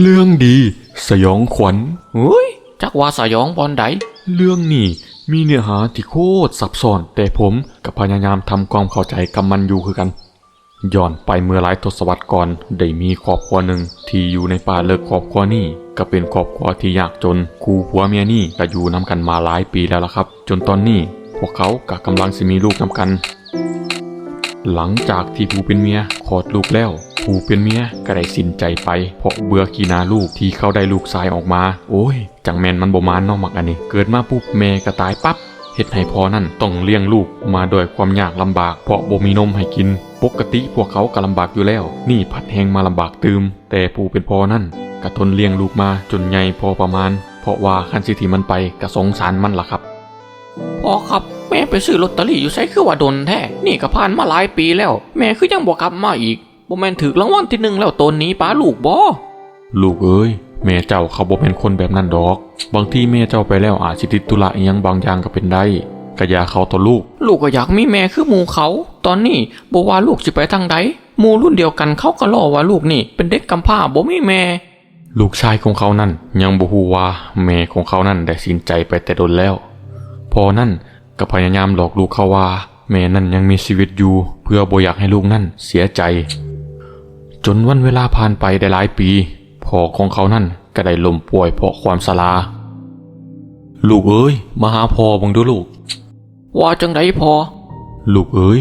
เรื่องดีสยองขวัญจักว่าสยองบอนใดเรื่องนี้มีเนื้อหาที่โคตรซับซ้อนแต่ผมกับพยายามทำความเข้าใจกับมันอยู่คือกันย้อนไปเมื่อหลายทศวรรษก่อนได้มีครอบครัวหนึ่งที่อยู่ในป่าเลิกครอบครัวนี้ก็เป็นครอบครัวที่ยากจนคู่ผัวเมียนี่ก็อยู่นำกันมาหลายปีแล้วล่ะครับจนตอนนี้พวกเขาก็กำลังสิมีลูกนำกันหลังจากที่ผู้เป็นเมียคลอดลูกแล้วผู้เป็นเมียก็ได้สิ้นใจไปเพราะเบื่อขี้หน้าลูกที่เขาได้ลูกชายออกมาโอ้ยจังแม่นมันบ่มานเนาะมักอันนี้เกิดมาปุ๊บแม่ก็ตายปั๊บเฮ็ดให้พ่อนั่นต้องเลี้ยงลูกมาด้วยความยากลำบากเพราะบ่มีนมให้กินปกติพวกเขาก็ลำบากอยู่แล้วนี่ผัดแหงมาลำบากตืมแต่ผู้เป็นพ่อนั่นก็ทนเลี้ยงลูกมาจนใหญ่พอประมาณเพราะว่าคันสิที่มันไปก็สงสารมันล่ะครับพ่อครับแม่ไปซื้อลอตเตอรี่อยู่ไสคือว่าดนแท้นี่ก็ผ่านมาหลายปีแล้วแม่คือยังบ่กลับมาอีกบ่แม่นถูกรางวัลที่1แล้วตนนี้ป้าลูกบ่ลูกเอ้ยแม่เจ้าเขาบ่เป็นคนแบบนั้นดอกบางทีแม่เจ้าไปแล้วอาจสิติดธุระอีหยังบางอย่างก็เป็นได้ก็อย่าเขาต่อลูกก็อยากมีแม่คือหมู่เขาตอนนี้บ่ว่าลูกสิไปทางใดหมู่รุ่นเดียวกันเขาก็ล้อว่าลูกนี่เป็นเด็กกำพร้าบ่มีแม่ลูกชายของเขานั่นยังบ่ฮู้ว่าแม่ของเขานั่นได้สิ้นใจไปแต่ดนแล้วพอนั่นก็พยายามหลอกลูกเขาว่าแม่นั่นยังมีชีวิตอยู่เพื่อบ่อยากให้ลูกนั่นเสียใจจนวันเวลาผ่านไปได้หลายปีพ่อของเขานั่นก็ได้ล้มป่วยเพราะความชราลูกเอ้ยมาหาพ่อบังดูลูกว่าจังไดพ่อลูกเอ้ย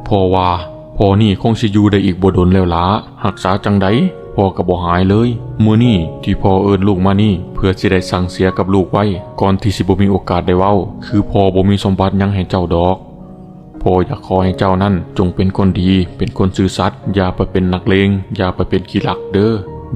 พ่อว่าพ่อนี่คงสิอยู่ได้อีกบ่ดนแล้วล่ะรักษาจังไดพ่อก็บ่หายเลยมื้อนี้ที่พ่อเอิ้นลูกมานี่เพื่อสิได้สั่งเสียกับลูกไว้ก่อนที่สิบ่มีโอกาสได้เว้าคือพ่อบ่มีสมบัติหยังให้เจ้าดอกพ่ออยากขอให้เจ้านั่นจงเป็นคนดีเป็นคนซื่อสัตย์อย่าไปเป็นนักเลงอย่าไปเป็นขี้ลักเด้อ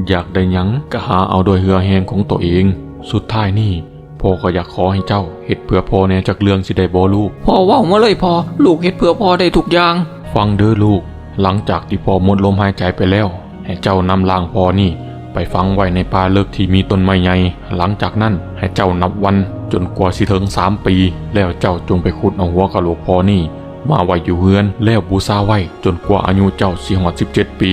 อยากได้หยังก็หาเอาโดยเหือแหงของตัวเองสุดท้ายนี่พ่อก็อยากขอให้เจ้าเฮ็ดเพื่อพ่อแน่จักเรื่องสิได้บ่ลูกพ่อเว้ามาเลยพ่อลูกเฮ็ดเพื่อพ่อได้ทุกอย่างฟังเด้อลูกหลังจากที่พ่อหมดลมหายใจไปแล้วให้เจ้านำร่างพ่อนี่ไปฝังไว้ในป่าเลิกที่มีต้นไม้ใหญ่หลังจากนั้นให้เจ้านับวันจนกว่าสิถึง3 ปีแล้วเจ้าจงไปขุดเอาหัวกะโหลกพ่อนี่มาไว้อยู่เฮือนแล้วบูชาไว้จนกว่าอายุเจ้าสิฮอด17 ปี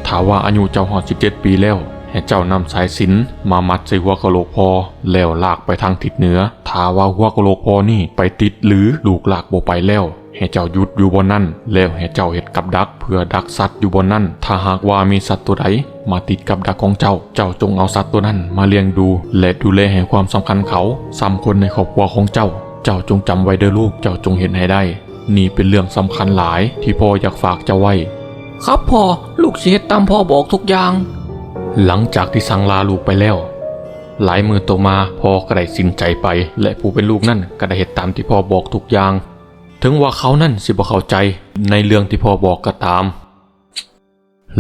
ถ้าว่าอายุเจ้าฮอด17 ปีแล้วให้เจ้านำสายสิญจน์มามัดใส่หัวกะโหลกพ่อแล้วลากไปทางทิศเหนือถ้าว่าหัวกะโหลกพ่อนี่ไปติดหรือลูกลากบ่ไปแล้วให้เจ้าหยุดอยู่บนนั้นแล้วให้เจ้าเฮ็ดกับดักเพื่อดักสัตว์อยู่บนนั้นถ้าหากว่ามีสัตว์ตัวใดมาติดกับดักของเจ้าจงเอาสัตว์ตัวนั้นมาเลี้ยงดูและดูแลให้ความสำคัญเขาซ้ำคนในครอบครัวของเจ้าจงจำไว้เด้อลูกเจ้าจงเห็นให้ได้นี่เป็นเรื่องสำคัญหลายที่พ่ออยากฝากเจ้าไว้ครับพ่อลูกสิเฮ็ดตามพ่อบอกทุกอย่างหลังจากที่สั่งลาลูกไปแล้วหลายมื้อต่อมาพ่อก็ได้สิ้นใจไปและผู้เป็นลูกนั่นก็ได้เฮ็ดตามที่พ่อบอกทุกอย่างถึงว่าเขานั่นสิบ่เข้าใจในเรื่องที่พ่อบอกก็ตาม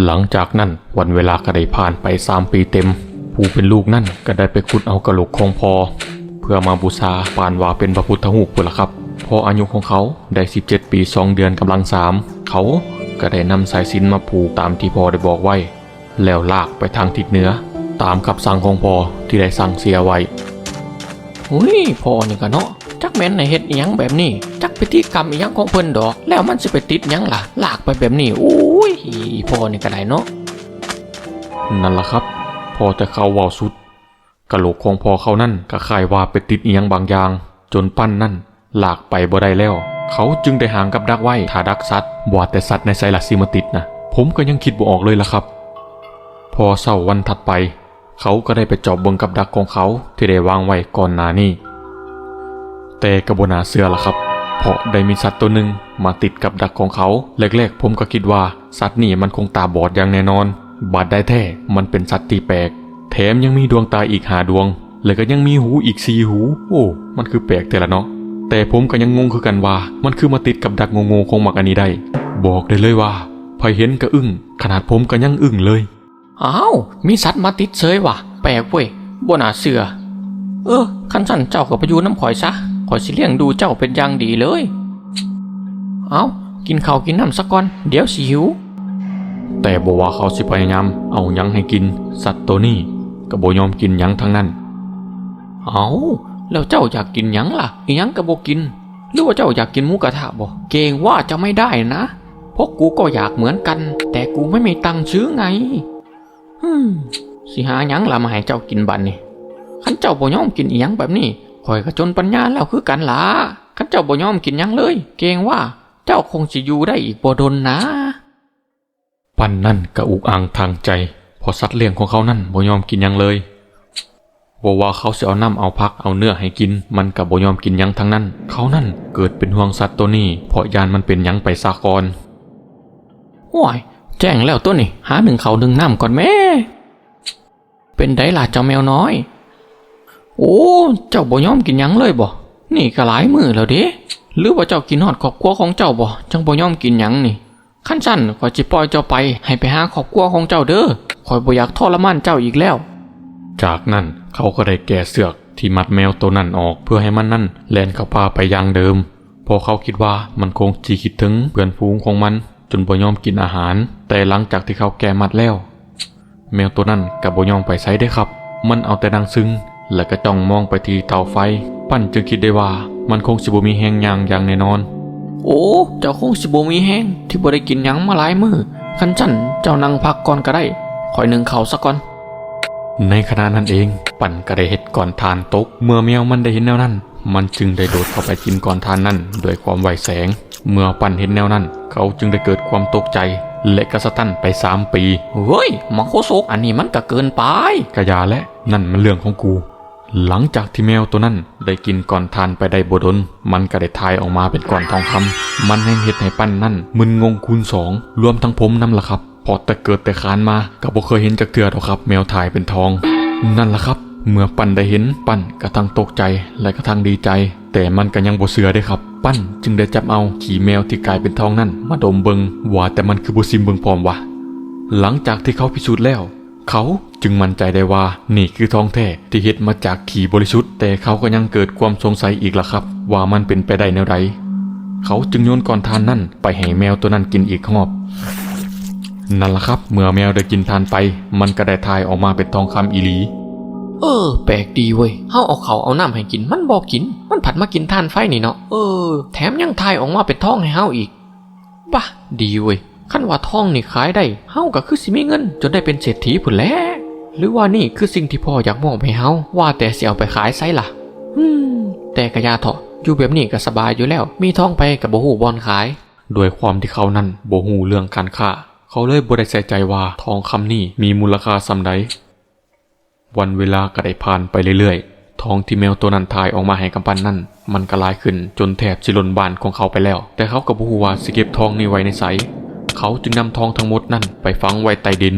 หลังจากนั้นวันเวลาก็ได้ผ่านไป3 ปีเต็มผู้เป็นลูกนั่นก็ได้ไปขุดเอากะโหลกของพ่อเพื่อมาบูชาปานว่าเป็นพระพุทธรูปพุ่นล่ะครับพออายุของเขาได้17 ปี2 เดือนกำลัง3เขาก็ได้นำสายสิญจน์มาผูกตามที่พ่อได้บอกไว้แล้วลากไปทางทิศเหนือตามคำสั่งของพ่อที่ได้สั่งเสียไว้พ่อนี่ก็เนาะจักแม่นในเฮ็ดอีหยังแบบนี้จักพิธีกรรมอีหยังของเพิ่นดอกแล้วมันสิไปติดหยังล่ะลากไปแบบนี้พ่อนี่ก็ได้เนาะนั่นล่ะครับพอแต่เขาเว้าสุดกะโหลกของพ่อเขานั่นก็คล้ายว่าไปติดอีหยังบางอย่างจนปั้นนั่นลากไปบ่ได้แล้วเขาจึงได้หางกับดักไว้ถ้าดักสัตว์บ่แต่สัตว์ในไสล่ะสิมาติดนะผมก็ยังคิดบ่ออกเลยล่ะครับพอเช้าวันถัดไปเขาก็ได้ไปจอบเบิ่งกับดักของเขาที่ได้วางไว้ก่อนหน้านี้แต่ก็บ่น่าเชื่อล่ะครับเพราะได้มีสัตว์ตัวหนึ่งมาติดกับดักของเขาแรกๆผมก็คิดว่าสัตว์นี่มันคงตาบอดอย่างแน่นอนบัดได้แท้มันเป็นสัตว์ที่แปลกแถมยังมีดวงตาอีก5 ดวงแล้วก็ยังมีหูอีก4 หูโอ้มันคือแปลกแต่ละเนาะแต่ผมก็ยังงงคือกันว่ามันคือมาติดกับดักงงๆของมักอันนี้ได้บอกได้เลยว่าพอเห็นก็อึ้งขนาดผมก็ยังอึ้งเลยอ้าวมีสัตว์มาติดเฉยว่ะแปลกเว้ยบ่น่าเชื่อคันสั่นเจ้าก็ไปอยู่น้ำข่อยซะข่อยสิเลี้ยงดูเจ้าเป็นอย่างดีเลยเอากินข้าวกินน้ำสักก่อนเดี๋ยวสิหิวแต่บ่ว่าเขาสิพยายามเอาหยังให้กินสัตว์ตัวนี้ก็บ่ยอมกินหยังทั้งนั้นเอาแล้วเจ้าอยากกินหยังล่ะอีหยังก็บ่กินหรือว่าเจ้าอยากกินหมูกระทะบ่เกรงว่าจะไม่ได้นะเพราะกูก็อยากเหมือนกันแต่กูไม่มีตังค์ซื้อไง สิหาหยังล่ะมาให้เจ้ากินบัดนี่คันเจ้าบ่ยอมกินอีหยังแบบนี้ข่อยก็จนปัญญาแล้วคือกันล่ะคันเจ้าบ่ยอมกินหยังเลยเกรงว่าเจ้าคงสิอยู่ได้อีกบ่ดนนะปั้นนั่นก็อุกอังทางใจพอสัตว์เลี้ยงของเขานั่นบ่ยอมกินหยังเลยว่าเขาสิเอาน้ำเอาพักเอาเนื้อให้กินมันก็บ่ยอมกินหยังทั้งนั้นเขานั่นเกิดเป็นห่วงสัตว์ตัวนี้เพราะยานมันเป็นหยังไปซะก่อนโอ้ยแจ้งแล้วตัวนี่หาหนึ่งเขาหนึ่งน้ำก่อนแม่เป็นไดล่ะเจ้าแมวน้อยโอ้เจ้าบ่ยอมกินหยังเลยบ่นี่ก็หลายมื้อแล้วเด้หรือว่าเจ้ากินฮอดครอบครัวของเจ้าบ่จังบ่ยอมกินหยังนี่ขั้นสั้นข่อยสิปล่อยเจ้าไปให้ไปหาครอบครัวของเจ้าเด้อข่อยบ่อยากทรมานเจ้าอีกแล้วจากนั้นเขาก็ได้แกะเสือกที่มัดแมวตัวนั้นออกเพื่อให้มันนั่นแล่นเข้าป่าไปอย่างเดิมเพราะเขาคิดว่ามันคงสิคิดถึงเพื่อนฝูงของมันจนบ่ยอมกินอาหารแต่หลังจากที่เขาแกะมัดแล้วแมวตัวนั้นก็บ่ยอมไปไสได้ครับมันเอาแต่นั่งซึ้งและก็จ้องมองไปที่เตาไฟปั้นจึงคิดได้ว่ามันคงสิบ่มีแห้งอย่างแน่นอนโอ้เจ้าคงสิบ่มีแห้งที่บ่ได้กินหยังมาหลายมื้อคันสั่นเจ้านั่งพักก่อนก็ได้ข่อยนึ่งข้าวซะก่อนในขณะนั้นเองปั่นก็ได้เฮ็ดก่อนทานตกเมื่อแมวมันได้เห็นแนวนั้นมันจึงได้โดดเข้าไปกินก่อนทานนั้นด้วยความไวแสงเมื่อปั่นเห็นแนวนั้นเขาจึงได้เกิดความตกใจและกระสตันไป3 ปีเฮ้ยมาโคโซกอันนี้มันก็เกินไปกะยาและนั่นมันเรื่องของกูหลังจากที่แมวตัวนั้นได้กินก่อนทานไปได้บ่ดนมันก็ได้ทายออกมาเป็นก้อนทองคำมันแห่งเฮ็ดให้ปั้นนั่นมึนงงคูณ2รวมทั้งผมนั่นล่ะครับพอแต่เกิดแต่คานมาก็บ่เคยเห็นจักเทื่อหรอกครับแมวทายเป็นทองนั่นล่ะครับเมื่อปั้นได้เห็นปั้นก็ทั้งตกใจและก็ทั้งดีใจแต่มันก็ยังบ่เชื่อได้ครับปั้นจึงได้จับเอาขี้แมวที่กลายเป็นทองนั่นมาดมเบิงว่าแต่มันคือบ่ซิมเบิงพร้อมวะหลังจากที่เขาพิสูจน์แล้วเขาจึงมั่นใจได้ว่านี่คือทองแท้ที่เฮ็ดมาจากขี้บริสุทธิ์แต่เขาก็ยังเกิดความสงสัยอีกล่ะครับว่ามันเป็นไปได้แนวใดเขาจึงโยนก้อนทานนั่นไปให้แมวตัวนั้นกินอีกรอบนั่นล่ะครับเมื่อแมวได้กินทานไปมันก็ได้ทายออกมาเป็นทองคำอีหลีแปลกดีเว้ยเฮาเอาเขาเอาน้ำให้กินมันบ่กินมันผัดมากินทานไฟนี่เนาะแถมยังทายออกมาเป็นทองให้เฮาอีกบ้าดีเว้ยคันว่าทองนี่ขายได้เฮาก็คือสิมีเงินจนได้เป็นเศรษฐีพุ่นแหละหรือว่านี่คือสิ่งที่พ่ออยากมอบให้เฮาว่าแต่สิเอาไปขายไสล่ะแต่กะยาเถาะอยู่แบบนี้ก็สบายอยู่แล้วมีทองไปก็บ่ฮู้บ่อนขายด้วยความที่เขานั้นบ่ฮู้เรื่องการค้าเขาเลยบ่ได้ใส่ใจว่าทองคำนี้มีมูลค่าส่ำใดวันเวลาก็ได้ผ่านไปเรื่อยๆทองที่แมวตัวนั้นทายออกมาให้กำปั้นนั่นมันก็หลายขึ้นจนแทบสิล้นบ้านของเขาไปแล้วแต่เขาก็บ่ฮู้ว่าสิเก็บทองนี้ไว้ในไสเขาจึงนำทองทั้งหมดนั่นไปฝังไว้ใต้ดิน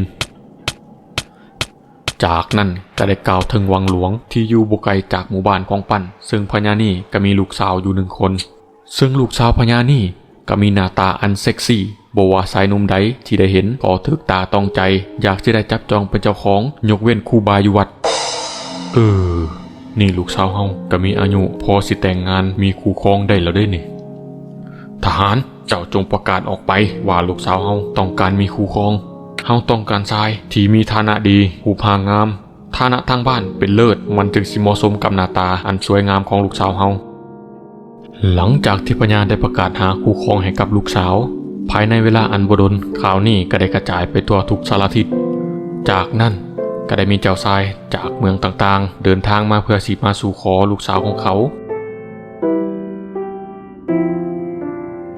จากนั้นก็ได้กล่าวถึงวังหลวงที่อยู่บ่ไกลจากหมู่บ้านของปั้นซึ่งพญานี่ก็มีลูกสาวอยู่1 คนซึ่งลูกสาวพญานี่ก็มีหน้าตาอันเซ็กซี่บ่ว่าชายหนุ่มใดที่ได้เห็นก็ถึกตาต้องใจอยากจะได้จับจองเป็นเจ้าของยกเว้นครูบาอยู่วัดนี่ลูกสาวเฮาก็มีอายุพอสิแต่งงานมีคู่ครองได้แล้วได้นี่ทหารเจ้าจงประกาศออกไปว่าลูกสาวเฮาต้องการมีคู่ครองเฮาต้องการชายที่มีฐานะดีรูปร่างงามฐานะทางบ้านเป็นเลิศมันจึงสิเหมาะสมกับหน้าตาอันสวยงามของลูกสาวเฮาหลังจากที่พญาได้ประกาศหาคู่ครองให้กับลูกสาวภายในเวลาอันบ่ดนข่าวนี้ก็ได้กระจายไปทั่วทุกสารทิศจากนั้นก็ได้มีเจ้าชายจากเมืองต่างๆเดินทางมาเพื่อสิมาสู่ขอลูกสาวของเขา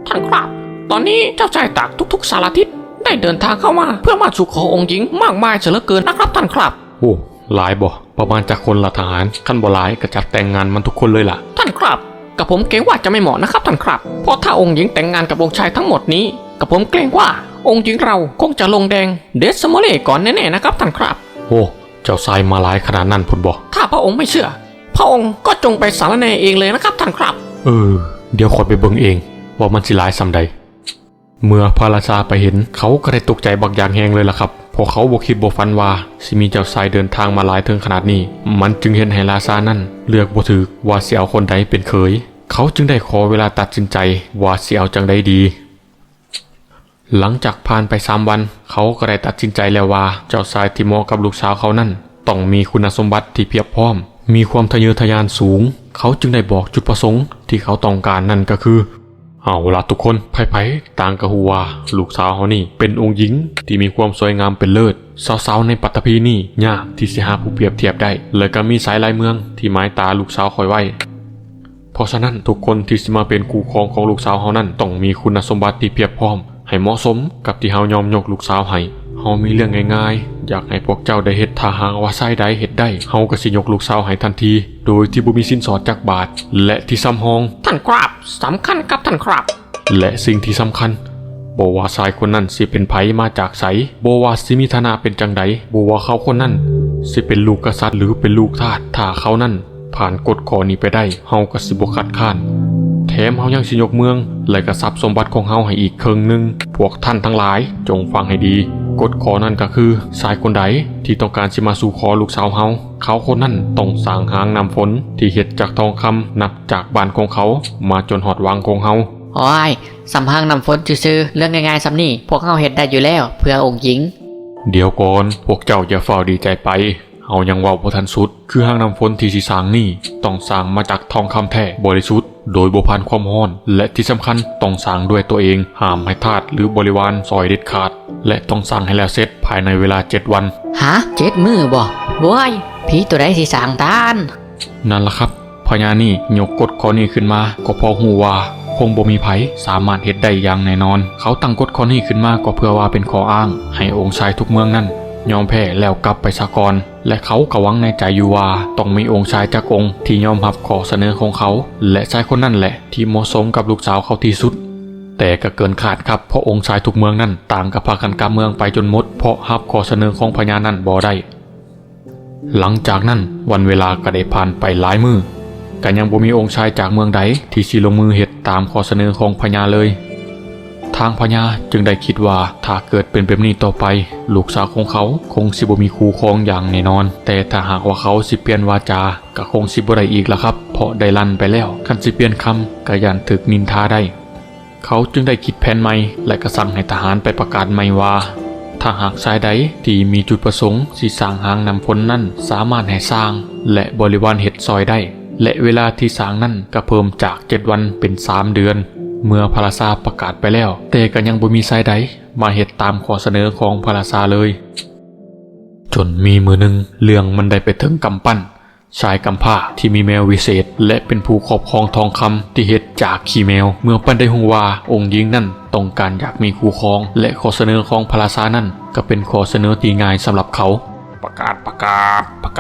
ท่านครับตอนนี้เจ้าชายจากทุกๆสารทิศได้เดินทางเข้ามาเพื่อมาสู่ขอองค์หญิงมากมายเสียเหลือเกินนะครับท่านครับโอ้หลายบ่ประมาณจากคนละทหารขั้นบ่หลายก็จัดแต่งงานมันทุกคนเลยล่ะท่านครับกับผมเกรงว่าจะไม่เหมาะนะครับท่านครับเพราะถ้าองค์หญิงแต่งงานกับองค์ชายทั้งหมดนี้กับผมเกรงว่าองค์หญิงเราคงจะลงแดงเดสโมเล่ก่อนแน่ๆนะครับท่านครับโอ้เจ้าชายมาหลายขนาดนั้นพุ่นบ่ถ้าพระองค์ไม่เชื่อพระองค์ก็จงไปสารแหน่เองเลยนะครับท่านครับเดี๋ยวขอไปเบิ่งเองว่ามันสิหลายส่ำใดเมื่อพระราชาไปเห็นเขาก็ได้ตกใจบักอย่างแฮงเลยล่ะครับเพราะเขาบ่คิดบ่ฝันว่าสิมีเจ้าชายเดินทางมาหลายถึงขนาดนี้มันจึงเห็นให้ราชานั่นเลือกบ่ถูกว่าสิเอาคนใดเป็นเขยเขาจึงได้ขอเวลาตัดสินใจว่าสิเอาจังใดดีหลังจากผ่านไป3 วันเขาก็ได้ตัดสินใจแล้วว่าเจ้าชายที่เหมาะกับลูกสาวเขานั่นต้องมีคุณสมบัติที่เพียบพร้อมมีความทะเยอทะยานสูงเขาจึงได้บอกจุดประสงค์ที่เขาต้องการนั่นก็คือ เอาล่ะทุกคนไผๆต่างกะฮูว่าลูกสาวเฮานี่เป็นองค์หญิงที่มีความสวยงามเป็นเลิศสาวๆในปัตตภีนี่ยากที่สิหาผู้เปรียบเทียบได้เลยก็มีสายลายเมืองที่หมายตาลูกสาวคอยไว้เพราะฉะนั้นทุกคนที่สิมาเป็นคู่ครองของลูกสาวเฮานั้นต้องมีคุณสมบัติที่เพียบพร้อมให้เหมาะสมกับที่เฮายอมยกลูกสาวให้เฮามีเรื่องง่ายๆอยากให้พวกเจ้าได้เฮ็ดถ้าหากว่าชายใดเฮ็ดได้เฮาก็สิยกลูกสาวให้ทันทีโดยที่บ่มีสินสอดจักบาทและที่ซ้ำห้อง ท่านครับสำคัญกับท่านครับ และสิ่งที่สำคัญบ่ว่าชายคนนั้นสิเป็นไผมาจากไสบ่ว่าสิมีฐานะเป็นจังใดบ่ว่าเขาคนนั้นสิเป็นลูกกษัตริย์หรือเป็นลูกทาสถ้าเขานั้นผ่านกฎข้อนี้ไปได้เฮาก็สิบ่คัดค้านแถมเฮายังสิยกเมืองและก็ทรัพย์สมบัติของเฮาให้อีกครึ่งหนึงพวกท่านทั้งหลายจงฟังให้ดีกฎข้อนั้นก็คือชายคนใดที่ต้องการสิมาสู่ขอลูกสาวเฮาเขาคนนั้นต้องสร้างหางน้ำฝนที่เฮ็ดจากทองคำนับจากบ้านของเขามาจนฮอดวังของเฮา โอ้ยสำพังนำฝนซื่อๆเรื่องง่ายๆสำนี่พวกเขาเห็นได้อยู่แล้วเพื่อองค์หญิง เดี๋ยวก่อนพวกเจ้าอย่าเฝ้าดีใจไปเอายังเว้าบ่ทันสุดคือหางน้ำฝนที่สิสร้างนี่ต้องสร้างมาจากทองคำแท้บริสุทธิ์โดยบ่ผ่านความร้อนและที่สำคัญต้องสร้างด้วยตัวเองห้ามให้ทาสหรือบริวารซอยเด็ดขาดและต้องสร้างให้แล้วเสร็จภายในเวลา7 วัน ฮะ7 มือบ่โว้ยผีตัวใดสิสร้างตาน นั่นล่ะครับพญานี่ยกกฎข้อนี้ขึ้นมาก็เพราะฮู้ว่าคงบ่มีไผสามารถเฮ็ดได้อย่างแน่นอนเขาตั้งกฎข้อนี้ขึ้นมาก็เพื่อว่าเป็นข้ออ้างให้องค์ชายทุกเมืองนั้นยอมแพ้แล้วกลับไปซะก่อนและเขาก็หวังในใจอยู่ว่าต้องมีองค์ชายจักองค์ที่ยอมรับข้อเสนอของเขาและชายคนนั้นแหละที่เหมาะสมกับลูกสาวเขาที่สุดแต่ก็เกินคาดครับเพราะองค์ชายทุกเมืองนั้นต่างกับพากันกลับเมืองไปจนหมดเพราะรับข้อเสนอของพญานั้นบ่ได้หลังจากนั้นวันเวลาก็ได้ผ่านไปหลายมื้อก็ยังบ่มีองค์ชายจากเมืองใดที่สิลงมือเฮ็ดตามข้อเสนอของพญาเลยทางพญาจึงได้คิดว่าถ้าเกิดเป็นแบบนี้ต่อไปลูกสาวของเขาคงสิบ่มีคู่ครองอย่างแน่นอนแต่ถ้าหากว่าเขาสิเปลี่ยนวาจาก็คงสิบ่ได้อีกละครับเพราะได้ลั่นไปแล้วคันสิเปลี่ยนคำก็ย่านถึกนินทาได้เขาจึงได้คิดแผนใหม่และก็สั่งให้ทหารไปประกาศใหม่ว่าถ้าหากชายใดที่มีจุดประสงค์สิสร้างหางน้ำฝนนั้นสามารถให้สร้างและบริวารเฮ็ดซอยได้และเวลาที่สร้างนั้นก็เพิ่มจาก7 วันเป็น3 เดือนเมื่อพระราชาประกาศไปแล้วแต่ก็ยังบ่มีชายใดมาเฮ็ดตามข้อเสนอของพระราชาเลยจนมีมื้อหนึ่งเรื่องมันได้ไปถึงกำปั้นชายกำพร้าที่มีแมววิเศษและเป็นผู้ครอบครองทองคำที่เฮ็ดจากขี้แมวเมื่อปั้นได้ฮู้ว่าองค์หญิงนั้นต้องการอยากมีคู่ครองและข้อเสนอของพระราชานั้นก็เป็นข้อเสนอที่ง่ายสำหรับเขาประก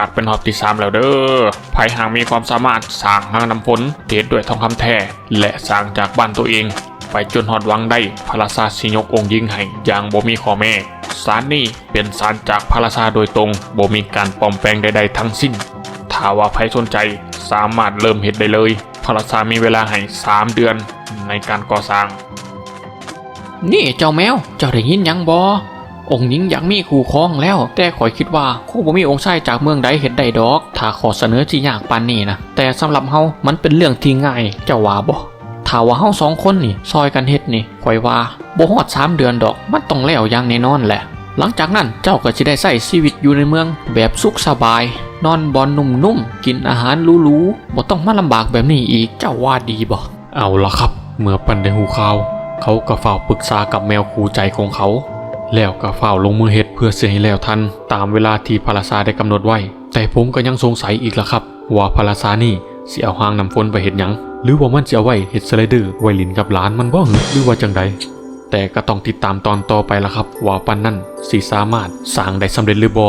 าศเป็นรอบที่3แล้วเด้อภายหากมีความสามารถสร้างหางน้ำฝนเฮ็ดด้วยทองคำแท้และสร้างจากบ้านตัวเองไปจนฮอดวังได้พระราชาสิยกองค์หญิงให้อย่างบ่มีข้อแม้ศาลนี้เป็นศาลจากพระราชาโดยตรงบ่มีการปลอมแปลงใดๆทั้งสิ้นถ้าว่าใครสนใจสามารถเริ่มเฮ็ดได้เลยพระราชามีเวลาให้3 เดือนในการก่อสร้าง นี่เจ้าแมวเจ้าได้ยินยังบ่องค์หญิงอยากมีคู่ครองแล้วแต่ข่อยคิดว่าคงบ่มีองค์ชายจากเมืองใดเฮ็ดได้ดอกถ้าขอเสนอที่ยากปานนี้นะแต่สำหรับเฮามันเป็นเรื่องที่ง่ายเจ้าว่าบ่ถ้าว่าเฮา2 คนนี่ซอยกันเฮ็ดนี่ข่อยว่าบ่ฮอด3 เดือนดอกมันต้องแล้วอย่างแน่นอนแหละหลังจากนั้นเจ้าก็สิได้ใช้ชีวิตอยู่ในเมืองแบบสุขสบายนอนบอนนุ่มๆกินอาหารหรูๆบ่ต้องมาลำบากแบบนี้อีกเจ้าว่าดีบ่เอาล่ะครับเมื่อปันได้หูข่าวเขาก็เฝ้าปรึกษากับแมวคู่ใจของเขาแล้วก็เฝ้าลงมือเฮ็ดเพื่อเสียให้แล้วทันตามเวลาที่พระราชาได้กำหนดไว้แต่ผมก็ยังสงสัยอีกล่ะครับว่าพระราชานี่สิเอาหางน้ำฝนไปเฮ็ดหยังหรือว่ามันสิเอาไว้เฮ็ดสไลเดอร์ไว้ลิ้นกับหลานมันบ่หรือว่าจังใดแต่ก็ต้องติดตามตอนต่อไปล่ะครับว่าปันนั้นสิสามารถสร้างได้สำเร็จหรือบ่